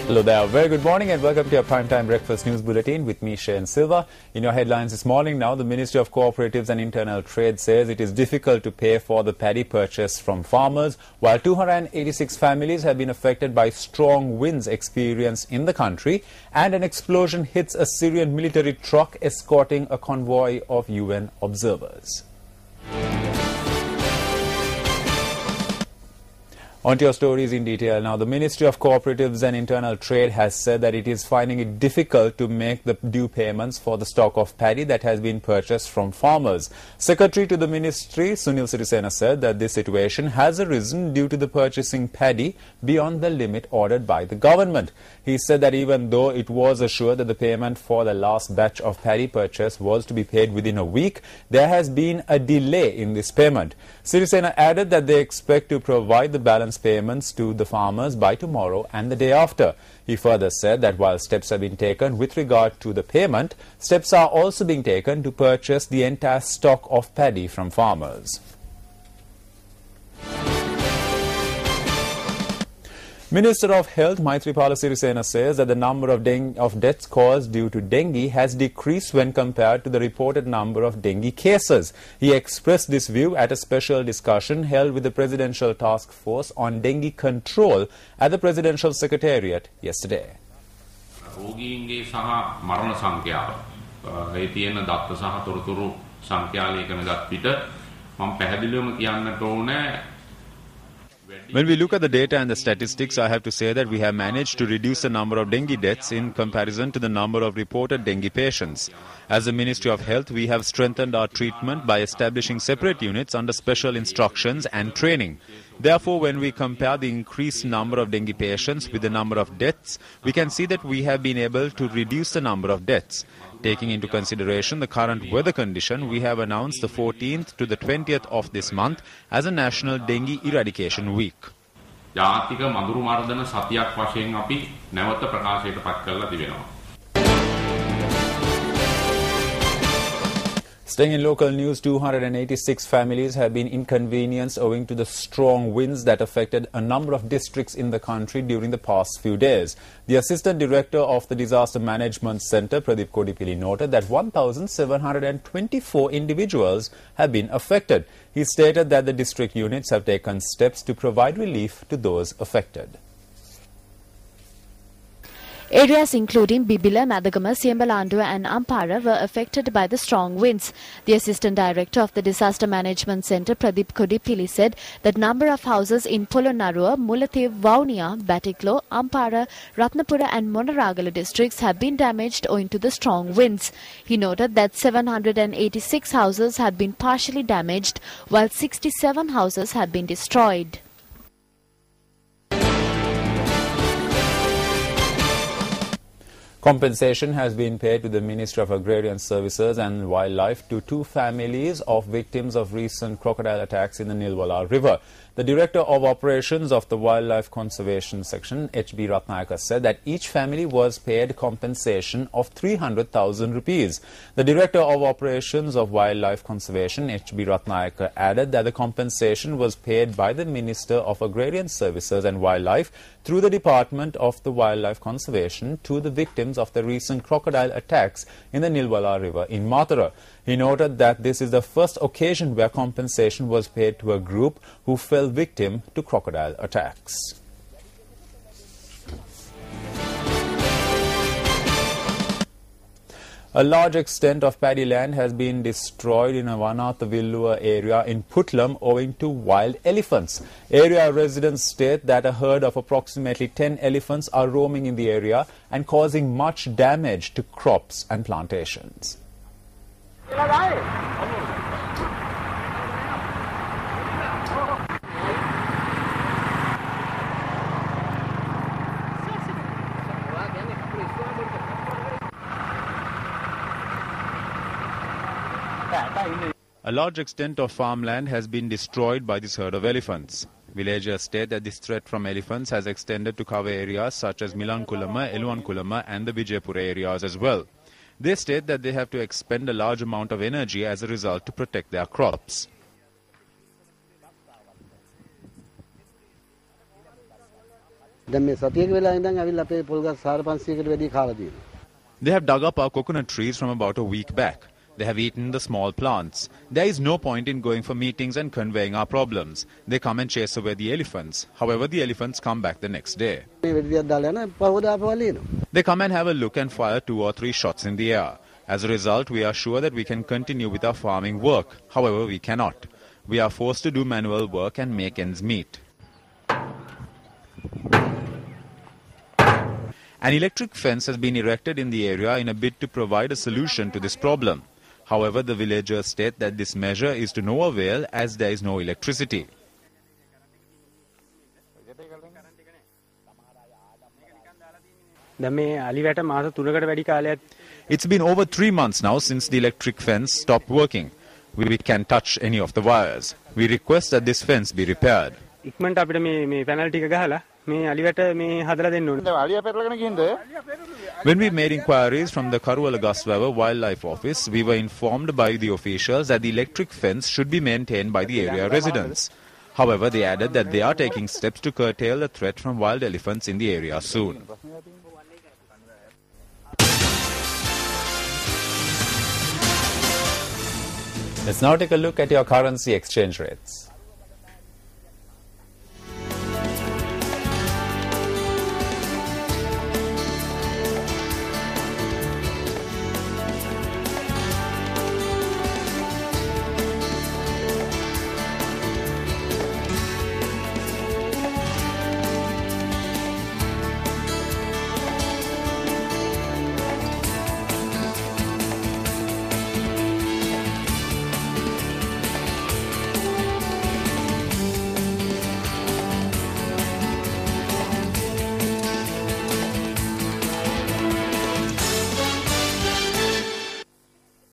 Hello there. Very good morning and welcome to your Primetime Breakfast News Bulletin with me, Shayan Silva. In your headlines this morning now, the Ministry of Cooperatives and Internal Trade says it is difficult to pay for the paddy purchase from farmers, while 286 families have been affected by strong winds experienced in the country, and an explosion hits a Syrian military truck escorting a convoy of UN observers. On to your stories in detail now. The Ministry of Cooperatives and Internal Trade has said that it is finding it difficult to make the due payments for the stock of paddy that has been purchased from farmers. Secretary to the Ministry, Sunil Sirisena, said that this situation has arisen due to the purchasing paddy beyond the limit ordered by the government. He said that even though it was assured that the payment for the last batch of paddy purchase was to be paid within a week, there has been a delay in this payment. Sirisena added that they expect to provide the balance payments to the farmers by tomorrow and the day after. He further said that while steps have been taken with regard to the payment, steps are also being taken to purchase the entire stock of paddy from farmers. Minister of Health Maithripala Sirisena says that the number of deaths caused due to dengue has decreased when compared to the reported number of dengue cases. He expressed this view at a special discussion held with the Presidential Task Force on Dengue Control at the Presidential Secretariat yesterday. රෝගීන්ගේ සහ මරණ සංඛ්‍යාව ඒ තියෙන දත්ත සහ තොරතුරු සංඛ්‍යාලේඛන ගත් විට මම පැහැදිලිවම කියන්නට ඕනේ. When we look at the data and the statistics, I have to say that we have managed to reduce the number of dengue deaths in comparison to the number of reported dengue patients. As the Ministry of Health, we have strengthened our treatment by establishing separate units under special instructions and training. Therefore, when we compare the increased number of dengue patients with the number of deaths, we can see that we have been able to reduce the number of deaths. Taking into consideration the current weather condition, we have announced the 14th to the 20th of this month as a National Dengue Eradication Week. ජාතික මඳුරු මර්ධන සතියක් වශයෙන් අපි නැවත ප්‍රකාශයට පත් කරලා තිබෙනවා. Staying in local news, 286 families have been inconvenienced owing to the strong winds that affected a number of districts in the country during the past few days. The Assistant Director of the Disaster Management Centre, Pradeep Kodipili, noted that 1,724 individuals have been affected. He stated that the district units have taken steps to provide relief to those affected. Areas including Bibila, Madagama, Siembalandu and Ampara were affected by the strong winds. The Assistant Director of the Disaster Management Centre, Pradeep Kodipili, said that number of houses in Polonnaruwa, Mullathiyuv, Vavuniya, Batiklo, Ampara, Ratnapura and Monaragala districts have been damaged owing to the strong winds. He noted that 786 houses had been partially damaged, while 67 houses had been destroyed. Compensation has been paid to the Ministry of Agrarian Services and Wildlife to two families of victims of recent crocodile attacks in the Nilwala River. The Director of Operations of the Wildlife Conservation Section, H.B. Ratnayaka, said that each family was paid compensation of 300,000 rupees. The Director of Operations of Wildlife Conservation, H.B. Ratnayaka, added that the compensation was paid by the Minister of Agrarian Services and Wildlife through the Department of the Wildlife Conservation to the victims of the recent crocodile attacks in the Nilwala River in Mathura. He noted that this is the first occasion where compensation was paid to a group who fell victim to crocodile attacks. A large extent of paddy land has been destroyed in a Vanatha-Villua area in Putlam owing to wild elephants. Area residents state that a herd of approximately 10 elephants are roaming in the area and causing much damage to crops and plantations. A large extent of farmland has been destroyed by this herd of elephants. Villagers state that this threat from elephants has extended to cover areas such as Milankulama, Eluankulama and the Vijaypura areas as well. They state that they have to expend a large amount of energy as a result to protect their crops. They have dug up our coconut trees from about a week back. They have eaten the small plants. There is no point in going for meetings and conveying our problems. They come and chase away the elephants. However, the elephants come back the next day. They come and have a look and fire 2 or 3 shots in the air. As a result, we are sure that we can continue with our farming work. However, we cannot. We are forced to do manual work and make ends meet. An electric fence has been erected in the area in a bid to provide a solution to this problem. However, the villagers state that this measure is to no avail as there is no electricity. It's been over 3 months now since the electric fence stopped working. We can't touch any of the wires. We request that this fence be repaired. When we made inquiries from the Karuwala Wildlife Office, we were informed by the officials that the electric fence should be maintained by the area residents. However, they added that they are taking steps to curtail the threat from wild elephants in the area soon. Let's now take a look at your currency exchange rates.